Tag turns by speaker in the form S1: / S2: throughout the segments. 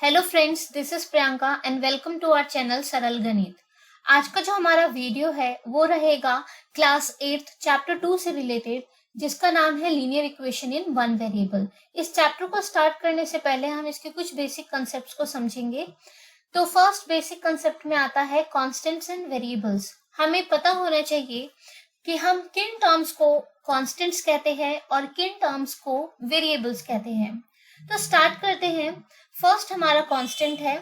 S1: Hello friends, this is Priyanka and welcome to our channel Saral Ganit. आज का जो हमारा वीडियो है वो रहेगा क्लास 8 चैप्टर 2 से रिलेटेड, जिसका नाम है linear equation in one variable. इस चैप्टर को स्टार्ट करने से पहले हम इसके कुछ बेसिक कंसेप्ट्स को समझेंगे। तो फर्स्ट बेसिक कंसेप्ट में आता है कांस्टेंट्स एंड वेरिएबल्स। हमें पता होना चाहिए कि हम किन टर्म्स को कांस्टेंट्स कहते हैं और किन टर्म्स को वेरिएबल्स कहते हैं। तो स्टार्ट करते हैं। फर्स्ट हमारा कांस्टेंट है।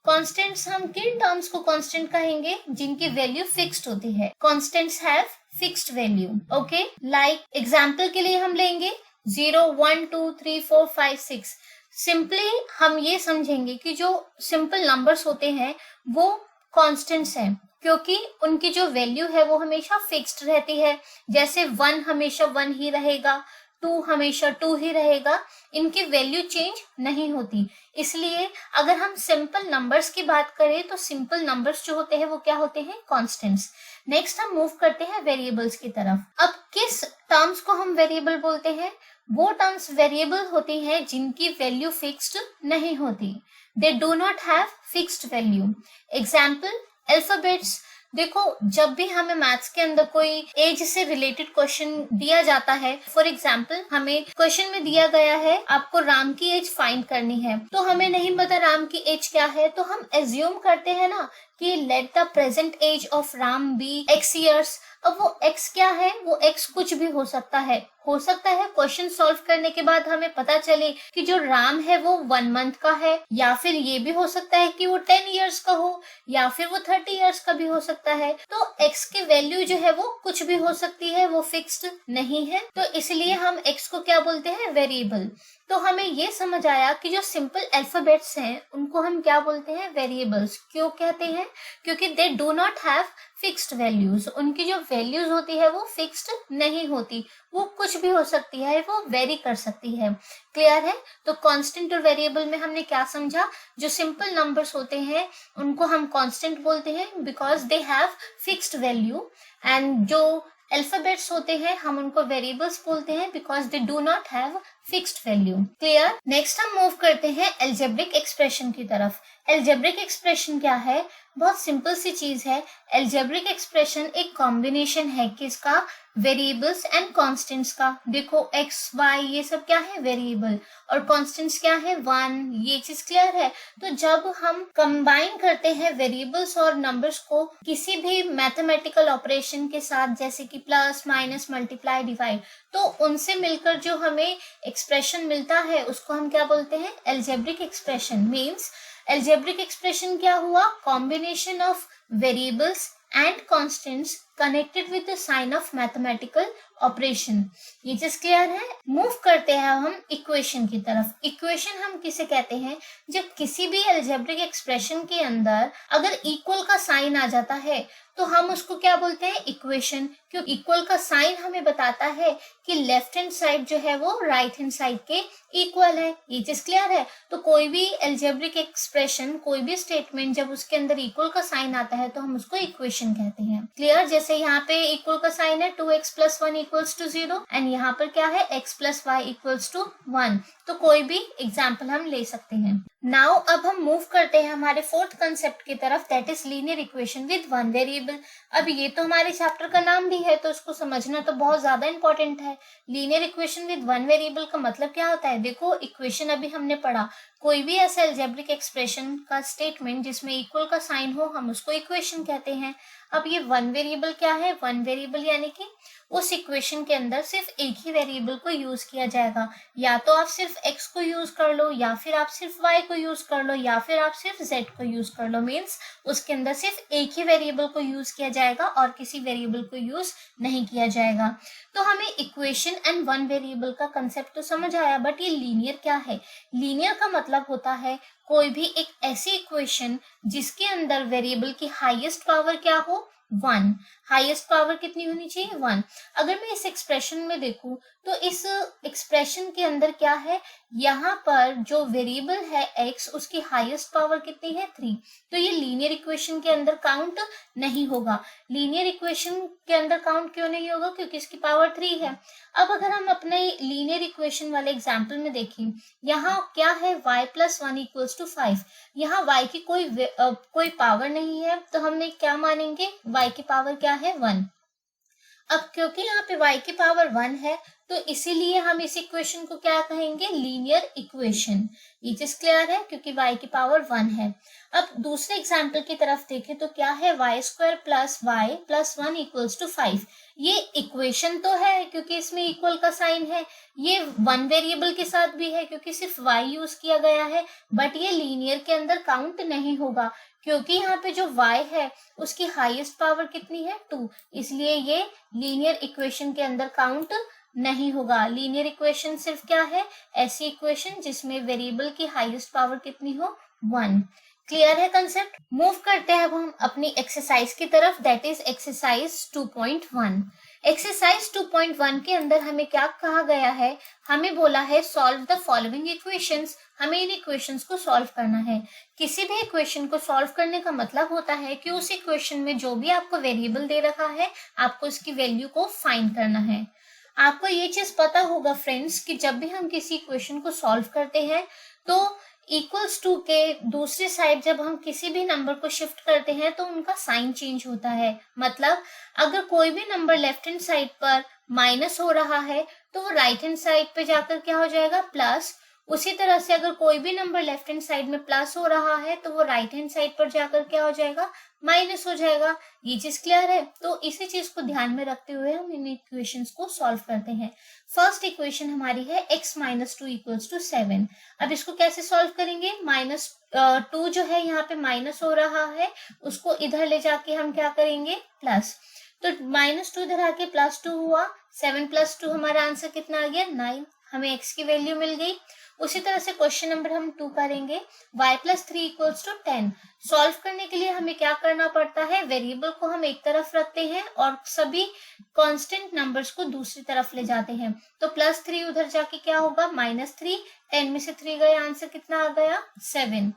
S1: कांस्टेंट्स हम किन टर्म्स को कांस्टेंट कहेंगे? जिनकी वैल्यू फिक्स्ड होती है। Constants have fixed value. Okay, like example के लिए हम लेंगे 0, 1, 2, 3, 4, 5, 6। सिंपली हम ये समझेंगे कि जो सिंपल नंबर्स होते हैं वो कांस्टेंट्स हैं, क्योंकि उनकी जो वैल्यू है वो हमेशा फिक्स्ड रहती है। जैसे 1 हमेशा 1 ही रहेगा, 2 हमेशा 2 ही रहेगा, इनकी वैल्यू चेंज नहीं होती। इसलिए अगर हम सिंपल नंबर्स की बात करें तो सिंपल नंबर्स जो होते हैं वो क्या होते हैं? कांस्टेंट्स। नेक्स्ट हम मूव करते हैं वेरिएबल्स की तरफ। अब किस टर्म्स को हम वेरिएबल बोलते हैं? वो टर्म्स वेरिएबल होती हैं जिनकी वैल्यू फिक्स्ड नहीं होती। They do not have fixed value. Example, alphabets. देखो, जब भी हमें मैथ्स के अंदर कोई एज से रिलेटेड क्वेश्चन दिया जाता है, फॉर एग्जाम्पल हमें क्वेश्चन में दिया गया है आपको राम की एज फाइंड करनी है, तो हमें नहीं पता राम की एज क्या है, तो हम एज्यूम करते हैं ना कि let the present age of Ram be x years. अब वो x क्या है? वो x कुछ भी हो सकता है। क्वेश्चन सॉल्व करने के बाद हमें पता चले कि जो राम है वो 1 मंथ का है, या फिर ये भी हो सकता है कि वो 10 इयर्स का हो, या फिर वो 30 इयर्स का भी हो सकता है। तो x की वैल्यू जो है वो कुछ भी हो सकती है, वो फिक्स्ड नहीं है। तो इसलिए हम x को क्या बोलते हैं? वेरिएबल। तो हमें ये समझ आया कि जो सिंपल अल्फाबेट्स हैं उनको हम क्या बोलते हैं? वेरिएबल्स। क्यों कहते हैं? क्योंकि they do not have fixed values. उनकी जो वैल्यूज होती है वो फिक्स्ड नहीं होती, वो कुछ भी हो सकती है, वो वेरी कर सकती है। क्लियर है? तो कांस्टेंट और वेरिएबल में हमने क्या समझा? जो सिंपल नंबर्स होते हैं उनको हम कांस्टेंट बोलते हैं because they have fixed value, and जो अल्फाबेट्स होते हैं हम उनको वेरिएबल्स बोलते हैं because they do not have fixed value. Clear? Next हम मूव करते हैं अलजेब्रिक एक्सप्रेशन की तरफ। अलजेब्रिक एक्सप्रेशन क्या है? बहुत सिंपल सी चीज है। अलजेब्रिक एक्सप्रेशन एक कॉम्बिनेशन है किसका? वेरिएबल्स एंड कांस्टेंट्स का। देखो x, y ये सब क्या है? वेरिएबल। और कांस्टेंट्स क्या है? 1। ये चीज क्लियर है? तो जब हम कंबाइन करते हैं वेरिएबल्स और नंबर्स को किसी भी मैथमेटिकल ऑपरेशन के साथ, जैसे कि प्लस, माइनस, मल्टीप्लाई, डिवाइड, तो उनसे मिलकर जो हमें एक्सप्रेशन मिलता है उसको हम क्या बोलते हैं? Algebraic expression. Means algebraic expression क्या हुआ? Combination of variables and constants connected with the sign of mathematical operation। ये चीज क्लियर है? मूव करते हैं हम इक्वेशन की तरफ। इक्वेशन हम किसे कहते हैं? जब किसी भी अलजेब्रिक एक्सप्रेशन के अंदर अगर इक्वल का साइन आ जाता है तो हम उसको क्या बोलते हैं? इक्वेशन। क्योंकि इक्वल का साइन हमें बताता है कि लेफ्ट हैंड साइड जो है वो राइट हैंड साइड के इक्वल है। ये चीज क्लियर है? तो कोई भी अलजेब्रिक एक्सप्रेशन, कोई भी स्टेटमेंट जब उसके अंदर इक्वल का साइन आता है तो हम उसको इक्वेशन कहते हैं। क्लियर? जैसे यहाँ पे इक्वल का साइन है 2x + 1 = 0, एंड यहाँ पर क्या है? x + y = 1। तो कोई भी एग्जाम्पल हम ले सकते हैं। नाउ अब हम मूव करते हैं हमारे फोर्थ कंसेप्ट की तरफ, that is linear equation with one variable. अब ये तो हमारे चैप्टर का नाम भी है तो उसको समझना तो बहुत ज्यादा इंपॉर्टेंट है। Linear equation with one variable का मतलब क्या होता है? देखो, इक्वेशन अभी हमने पढ़ा, कोई भी ऐसे अलजेब्रिक एक्सप्रेशन का स्टेटमेंट जिसमें इक्वल का साइन हो हम उसको इक्वेशन कहते हैं। अब ये वन वेरिएबल क्या है? वन वेरिएबल यानी कि उस इक्वेशन के अंदर सिर्फ एक ही वेरिएबल को यूज किया जाएगा। या तो आप सिर्फ x को यूज कर लो, या फिर आप सिर्फ y को यूज कर लो, या फिर आप सिर्फ z को यूज कर लो। मीन्स उसके अंदर सिर्फ एक ही वेरिएबल को यूज किया जाएगा और किसी वेरिएबल को यूज नहीं किया जाएगा। तो हमें इक्वेशन एंड वन वेरिएबल का कंसेप्ट तो समझ आया, बट ये लीनियर क्या है? लीनियर का मतलब होता है कोई भी एक ऐसी इक्वेशन जिसके अंदर वेरिएबल की हाईएस्ट पावर क्या हो? 1। हाईएस्ट पावर कितनी होनी चाहिए? 1। अगर मैं इस एक्सप्रेशन में देखूं तो इस एक्सप्रेशन के अंदर क्या है? यहाँ पर जो वेरिएबल है x उसकी हाईएस्ट पावर कितनी है 3, तो ये लीनियर इक्वेशन के अंदर काउंट नहीं होगा। लीनियर इक्वेशन के अंदर काउंट क्यों नहीं होगा? क्योंकि इसकी पावर 3 है। अब अगर हम अपने लीनियर इक्वेशन वाले एग्जाम्पल में देखें, यहाँ क्या है y + 1 = 5। यहाँ y की कोई पावर नहीं है, तो हमने क्या मानेंगे, y की पावर क्या है 1। अब क्योंकि यहाँ पे y की पावर 1 है, तो इसीलिए हम इस इक्वेशन को क्या कहेंगे, लीनियर इक्वेशन। ये चीज क्लियर है, क्योंकि y की पावर 1 है। अब दूसरे एग्जाम्पल की तरफ देखें तो क्या है, y² + y + 1 = 5। ये इक्वेशन तो है क्योंकि इसमें इक्वल का साइन है, ये 1 वेरिएबल के साथ भी है क्योंकि सिर्फ y यूज किया गया है, बट ये लीनियर के अंदर काउंट नहीं होगा क्योंकि यहाँ पे जो y है उसकी हाईएस्ट पावर कितनी है 2, इसलिए ये लीनियर इक्वेशन के अंदर काउंट नहीं होगा। लीनियर इक्वेशन सिर्फ क्या है, ऐसी इक्वेशन जिसमें वेरिएबल की हाईएस्ट पावर कितनी हो 1। क्लियर है कंसेप्ट? मूव करते हैं अब हम अपनी एक्सरसाइज की तरफ, दैट इज एक्सरसाइज 2.1। एक्सरसाइज 2.1 के अंदर हमें क्या कहा गया है, हमें बोला है सॉल्व द फॉलोइंग इक्वेशंस। हमें इन इक्वेशंस को सॉल्व करना है। किसी भी इक्वेशन को सॉल्व करने का मतलब होता है कि उस इक्वेशन में जो भी आपको वेरिएबल दे रखा है, आपको इसकी वैल्यू को फाइंड करना है। आपको ये चीज पता होगा फ्रेंड्स कि जब भी हम किसी इक्वेशन को सॉल्व करते हैं तो इक्वल्स टू के दूसरी साइड जब हम किसी भी नंबर को शिफ्ट करते हैं तो उनका साइन चेंज होता है। मतलब अगर कोई भी नंबर लेफ्ट हैंड साइड पर माइनस हो रहा है तो वो राइट हैंड साइड पे जाकर क्या हो जाएगा, प्लस। उसी तरह से अगर कोई भी नंबर लेफ्ट हैंड साइड में प्लस हो रहा है तो वो राइट हैंड साइड पर जाकर क्या हो जाएगा, माइनस हो जाएगा। ये चीज क्लियर है? तो इसी चीज को ध्यान में रखते हुए हम इन इक्वेशंस को सॉल्व करते हैं। फर्स्ट इक्वेशन हमारी है x - 2 = 7। अब इसको कैसे सॉल्व करेंगे, -2 जो है यहाँ पे माइनस हो रहा है, उसको इधर ले जाके हम क्या करेंगे, प्लस। तो -2 इधर आके +2 हुआ, 7 + 2 हमारा आंसर कितना आ गया 9। हमें x की वैल्यू मिल गई। उसी तरह से क्वेश्चन नंबर हम 2 करेंगे, y + 3 = 10। सॉल्व करने के लिए हमें क्या करना पड़ता है, वेरिएबल को हम एक तरफ रखते हैं और सभी कांस्टेंट नंबर्स को दूसरी तरफ ले जाते हैं। तो +3 उधर जाके क्या होगा, -3, 10 में से 3 गए, आंसर कितना आ गया 7।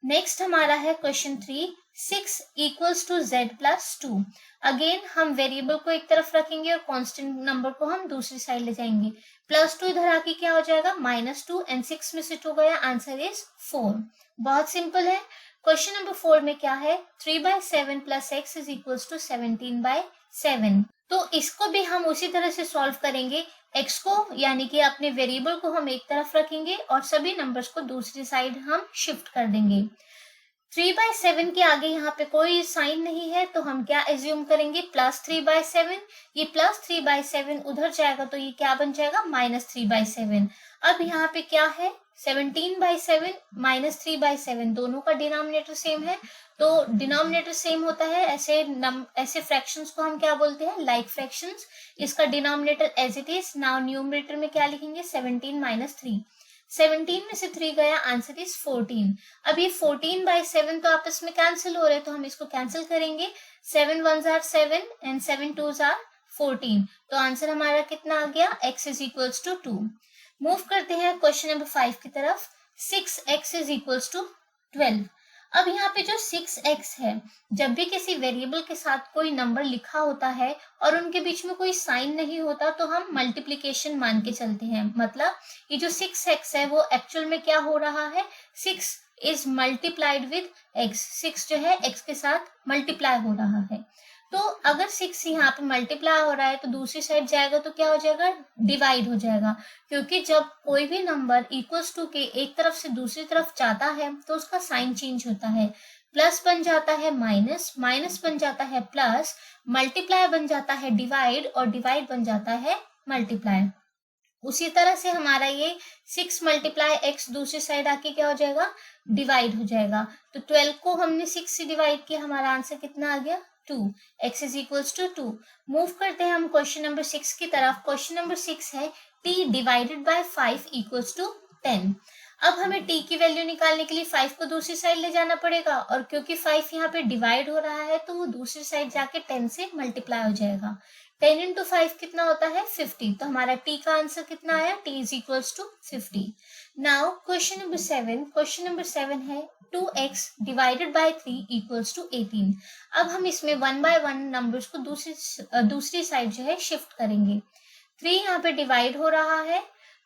S1: नेक्स्ट हमारा है क्वेश्चन 3, 6 = z + 2। अगेन हम वेरिएबल को एक तरफ रखेंगे और कांस्टेंट नंबर को हम दूसरी साइड ले जाएंगे। +2 इधर आके क्या हो जाएगा, -2 एंड 6 में से 2 गया, आंसर इज 4। बहुत सिंपल है। क्वेश्चन नंबर 4 में क्या है, 3/7 + x = 17/7। तो इसको भी हम उसी तरह से सॉल्व करेंगे। x को यानी कि अपने वेरिएबल को हम एक तरफ रखेंगे और सभी नंबर्स को दूसरी साइड हम शिफ्ट कर देंगे। 3/7 के आगे यहाँ पे कोई साइन नहीं है तो हम क्या एज्यूम करेंगे, +3/7। ये +3/7 उधर जाएगा तो ये क्या बन जाएगा, -3/7। अब यहाँ पे क्या है, 17/7 -3/7, दोनों का डिनोमिनेटर सेम है। तो डिनोमिनेटर सेम होता है, ऐसे फ्रैक्शंस को हम क्या बोलते हैं, लाइक फ्रैक्शंस। इसका denominator as it is. Now numerator में क्या लिखेंगे, 17 - 3। 17 में से 3 गया, आंसर इज 14। अब ये 14/7 तो आपस में कैंसिल हो रहे हैं तो हम इसको कैंसिल करेंगे। 7 1s are 7 and 7 2s are 14। तो आंसर हमारा कितना आ गया, x = 2। मूव करते हैं क्वेश्चन नंबर 5 की तरफ, 6x = 12। अब यहाँ पे जो 6x है, जब भी किसी वेरिएबल के साथ कोई नंबर लिखा होता है और उनके बीच में कोई साइन नहीं होता तो हम मल्टीप्लिकेशन मान के चलते हैं। मतलब ये जो 6x है वो एक्चुअल में क्या हो रहा है, 6 इज मल्टीप्लाइड विद x। 6 जो है x के साथ मल्टीप्लाई हो रहा है। तो अगर 6 यहाँ पे मल्टीप्लाई हो रहा है तो दूसरी साइड जाएगा तो क्या हो जाएगा, डिवाइड हो जाएगा। क्योंकि जब कोई भी नंबर इक्वल्स टू के एक तरफ से दूसरी तरफ जाता है तो उसका साइन चेंज होता है। प्लस बन जाता है माइनस, माइनस बन जाता है प्लस, मल्टीप्लाई बन जाता है डिवाइड और डिवाइड बन जाता है मल्टीप्लाई। उसी तरह से हमारा ये 6 × x दूसरी साइड आके क्या हो जाएगा, डिवाइड हो जाएगा। तो 12 को हमने 6 से डिवाइड किया, हमारा आंसर कितना आ गया, 2। x = 2। मूव करते हैं हम क्वेश्चन नंबर 6 की तरफ। क्वेश्चन नंबर 6 है t / 5 = 10। अब हमें t की वैल्यू निकालने के लिए 5 को दूसरी साइड ले जाना पड़ेगा और क्योंकि 5 यहाँ पे डिवाइड हो रहा है तो वो दूसरी साइड जाके 10 से मल्टीप्लाई हो जाएगा। 10 × 5 कितना होता है, 50। तो हमारा t का आंसर कितना आया, t = 50। Now question number 7, question number 7 है 2x divided by 3 equals to 18। अब हम इसमें 1 बाय 1 नंबर्स को दूसरी साइड जो है शिफ्ट करेंगे। 3 यहाँ पे डिवाइड हो रहा है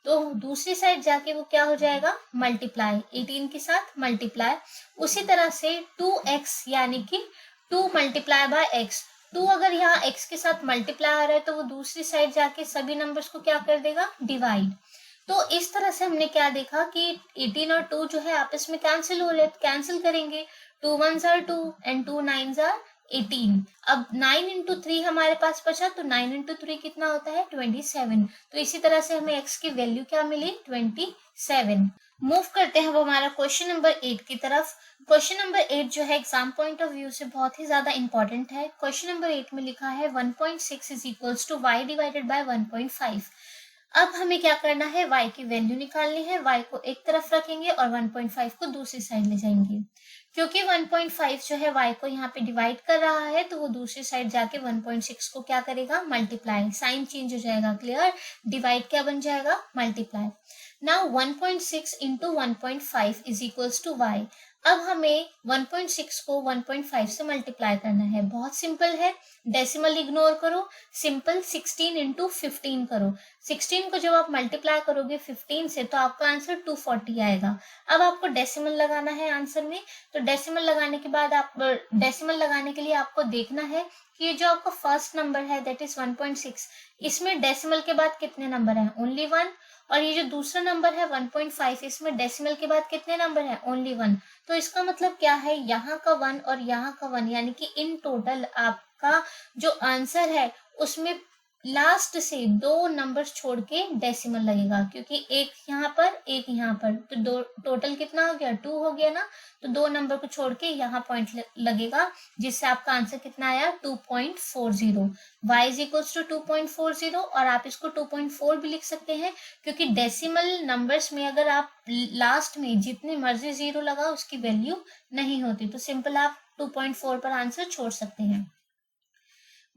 S1: तो दूसरी साइड जाके वो क्या हो जाएगा, मल्टीप्लाई, 18 के साथ मल्टीप्लाई। उसी तरह से 2x यानी कि 2 मल्टीप्लाई बाय x, 2 अगर यहाँ x के साथ मल्टीप्लाई आ रहा है तो वो दूसरी साइड जाके सभी नंबर्स को क्या कर देगा, डिवाइड। तो इस तरह से हमने क्या देखा कि 18 और 2 जो है आपस में कैंसिल हो रहे, कैंसिल करेंगे। 2 1s are 2 and 2 9s are 18। अब 9 इंटू 3 हमारे पास बचा तो 9 इंटू 3 कितना होता है, 27। तो इसी तरह से हमें x की वैल्यू क्या मिली, 27। मूव करते हैं वो हमारा क्वेश्चन नंबर 8 की तरफ। क्वेश्चन नंबर 8 जो है एग्जाम पॉइंट ऑफ व्यू से बहुत ही ज्यादा इंपॉर्टेंट है। क्वेश्चन नंबर 8 में लिखा है 1.6 is equals to y divided by 1.5। अब हमें क्या करना है, y की वैल्यू निकालनी है। y को एक तरफ रखेंगे और 1.5 को दूसरी साइड ले जाएंगे। क्योंकि 1.5 जो है y को यहाँ पे डिवाइड कर रहा है तो वो दूसरी साइड जाके 1.6 को क्या करेगा, मल्टीप्लाई, साइन चेंज हो जाएगा, क्लियर। डिवाइड क्या बन जाएगा, multiply. Now 1.6 into 1.5 is equals to y। अब हमें 1.6 को 1.5 से मल्टीप्लाई करना है। बहुत सिंपल है, डेसिमल इग्नोर करो, सिंपल 16 इंटू 15 करो। 16 को जब आप मल्टीप्लाई करोगे 15 से तो आपका आंसर 240 आएगा। अब आपको डेसिमल लगाना है आंसर में, तो डेसिमल लगाने के बाद डेसिमल लगाने के लिए आपको देखना है कि ये जो आपका फर्स्ट नंबर है दैट इज 1.6, इसमें डेसिमल के बाद कितने नंबर हैं, ओनली 1। और ये जो दूसरा नंबर है 1.5, इसमें डेसिमल के बाद कितने नंबर हैं, ओनली 1। तो इसका मतलब क्या है, यहाँ का 1 और यहाँ का 1, यानी कि इन टोटल आपका जो आंसर है उसमें लास्ट से 2 नंबर्स छोड़ के डेसिमल लगेगा, क्योंकि एक यहाँ पर एक यहाँ पर, तो दो टोटल कितना हो गया, 2 हो गया ना। तो 2 नंबर को छोड़ के यहाँ पॉइंट लगेगा, जिससे आपका आंसर कितना आया, 2.40। y इज इक्वल्स टू 2.40, और आप इसको 2.4 भी लिख सकते हैं, क्योंकि डेसिमल नंबर्स में अगर आप लास्ट में जितनी मर्जी जीरो लगाओ उसकी वैल्यू नहीं होती, तो सिंपल आप 2.4 पर आंसर छोड़ सकते हैं।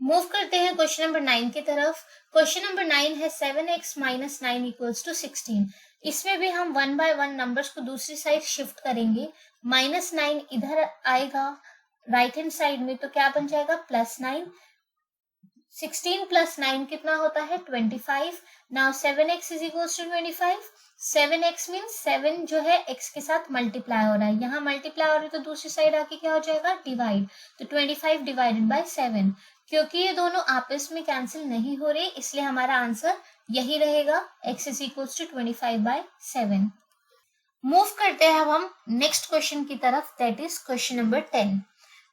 S1: मूव करते हैं क्वेश्चन नंबर 9 की तरफ। क्वेश्चन नंबर 9 है 7x माइनस 9 इक्वल्स टू 16। इसमें भी हम 1 बाय 1 नंबर्स को दूसरी साइड शिफ्ट करेंगे। -9 इधर आएगा राइट हैंड साइड में, तो क्या बन जाएगा, +9। 16 प्लस 9 कितना होता है, 25। Now 7x is equals to 25। 7x means 7 जो है x के साथ मल्टीप्लाई हो रहा है, यहाँ मल्टीप्लाई हो रहा है तो दूसरी साइड आके क्या हो जाएगा, डिवाइड। तो 25 डिवाइडेड बाय 7। क्योंकि ये दोनों आपस में कैंसिल नहीं हो रहे, इसलिए हमारा आंसर यही रहेगा, x is equals to 25 by 7। Move करते हैं अब हम नेक्स्ट क्वेश्चन की तरफ, that is question number 10।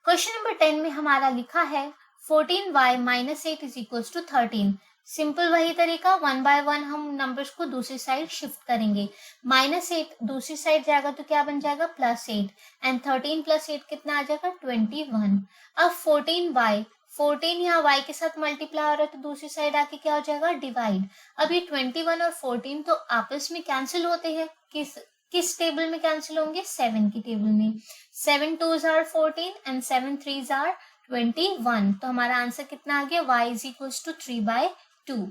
S1: Question number 10 में हमारा लिखा है 14y minus 8 is equals to 13। Simple वही तरीका, 1 बाय 1 हम नंबर्स को दूसरी साइड शिफ्ट करेंगे। -8 दूसरी साइड जाएगा तो क्या बन जाएगा, +8, एंड 13 + 8 कितना आ जाएगा, 21। अब 14 यहाँ y के साथ मल्टीप्लाई हो रहा है तो दूसरी साइड आके क्या हो जाएगा, डिवाइड। अब ये 21 और 14 तो आपस में कैंसिल होते हैं, किस टेबल में कैंसिल होंगे, 7 की टेबल में। 7 2s are 14 and 7 3s are 21। तो हमारा आंसर कितना आ गया, y is equals to 3/2।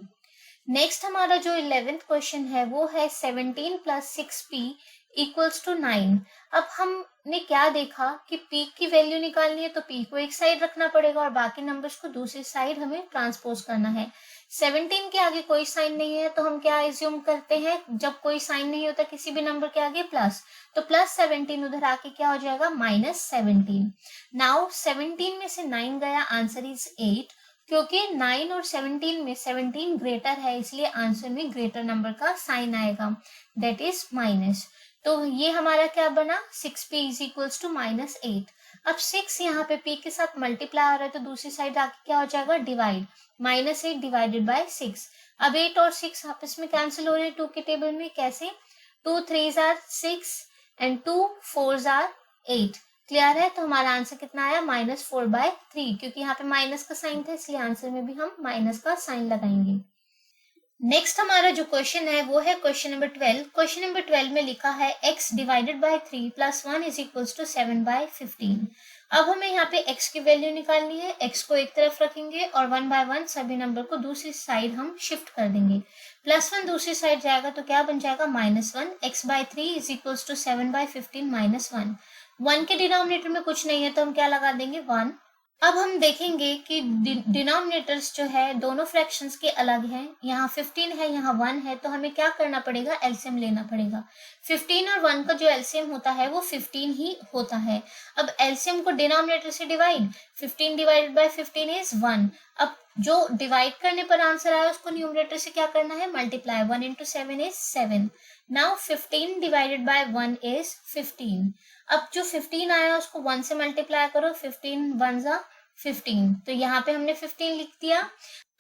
S1: Next हमारा जो 11th क्वेश्चन है वो है 17 + 6p इक्वल्स टू 9। अब हमने क्या देखा कि p की वैल्यू निकालनी है तो p को एक साइड रखना पड़ेगा और बाकी नंबर्स को दूसरी साइड हमें ट्रांसपोज करना है। 17 के आगे कोई साइन नहीं है तो हम क्या एज्यूम करते हैं, जब कोई साइन नहीं होता किसी भी नंबर के आगे प्लस, तो +17 उधर आके क्या हो जाएगा, -17। नाउ 17 में से 9 गया, आंसर इज 8। क्योंकि 9 और 17 में 17 ग्रेटर है, इसलिए आंसर में ग्रेटर नंबर का साइन आएगा, दैट इज माइनस। तो ये हमारा क्या बना, 6p इज इक्वल्स टू -8। अब 6 यहाँ पे p के साथ मल्टीप्लाई हो रहा है तो दूसरी साइड आके क्या हो जाएगा, डिवाइड। -8 divided by 6। अब 8 और 6 आपस में कैंसिल हो रहे हैं 2 के टेबल में, कैसे, 2 3s are 6 and 2 4s are 8। Clear है, तो हमारा आंसर कितना आया, -4/3। क्योंकि यहाँ पे माइनस का साइन था इसलिए आंसर में भी हम माइनस का साइन लगाएंगे। नेक्स्ट हमारा जो क्वेश्चन है वो है क्वेश्चन नंबर 12। क्वेश्चन नंबर 12 में लिखा है x divided by 3 + 1 is equals to 7/15। अब हमें यहाँ पे x की वैल्यू निकालनी है, x को एक तरफ रखेंगे और 1 बाय 1 सभी नंबर को दूसरी साइड हम शिफ्ट कर देंगे। +1 दूसरी साइड जाएगा तो क्या बन जाएगा -1। x/3 is equals to 7/15 -1। 1 के डिनोमिनेटर में कुछ नहीं है तो हम क्या लगा देंगे 1। अब हम देखेंगे कि डिनोमिनेटर्स जो है दोनों फ्रैक्शंस के अलग हैं। यहाँ 15 है, यहाँ 1 है, तो हमें क्या करना पड़ेगा, एलसीएम लेना पड़ेगा। 15 और 1 का जो एलसीएम होता है वो 15 ही होता है। अब एलसीएम को डिनोमिनेटर से डिवाइड, 15 डिवाइडेड बाय 15 इज 1। अब जो डिवाइड करने पर आंसर आया उसको न्यूमरेटर से क्या करना है, multiply. 1 into 7 is 7। Now 15 divided by 1 is 15। अब जो 15 आया उसको 1 से मल्टीप्लाई करो, 15 1 जा 15, तो यहाँ पे हमने 15 लिख दिया।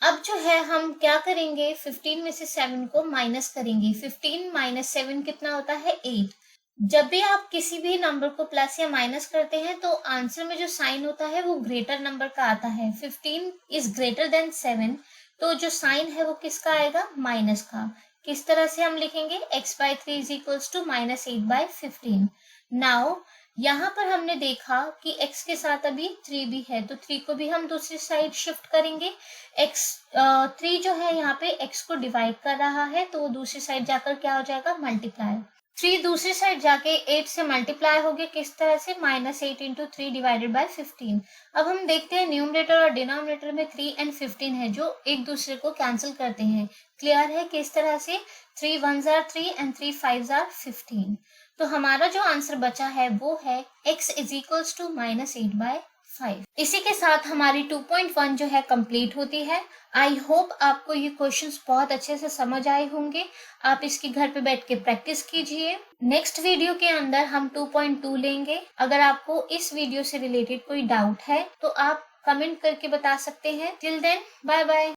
S1: अब जो है हम क्या करेंगे, 15 में से 7 को माइनस करेंगे। 15 माइनस 7 कितना होता है, 8। जब भी आप किसी भी नंबर को प्लस या माइनस करते हैं तो आंसर में जो साइन होता है वो ग्रेटर नंबर का आता है। 15 इज ग्रेटर देन 7, तो जो साइन है वो किसका आएगा, माइनस का। किस तरह से हम लिखेंगे, x/3 is equals to -8/15। Now यहाँ पर हमने देखा कि x के साथ अभी 3 भी है, तो 3 को भी हम दूसरी साइड शिफ्ट करेंगे। 3 जो है यहाँ पे x को डिवाइड कर रहा है, तो वो दूसरी साइड जाकर क्या हो जाएगा, मल्टीप्लाई। 3 दूसरी साइड जाके 8 से मल्टीप्लाई हो गया, किस तरह से, -8 into 3 डिवाइडेड बाय 15। अब हम देखते हैं न्यूमरेटर और डिनोमिनेटर में 3 and 15 है जो एक दूसरे को कैंसिल करते हैं। क्लियर है किस तरह से, 3 1s are 3 and 3 5s are 15। तो हमारा जो आंसर बचा है वो है x इज इक्वल्स टू -8/5। इसी के साथ हमारी 2.1 जो है कंप्लीट होती है। आई होप आपको ये क्वेश्चंस बहुत अच्छे से समझ आए होंगे। आप इसकी घर पे बैठ के प्रैक्टिस कीजिए। नेक्स्ट वीडियो के अंदर हम 2.2 लेंगे। अगर आपको इस वीडियो से रिलेटेड कोई डाउट है तो आप कमेंट करके बता सकते हैं। Till then bye bye.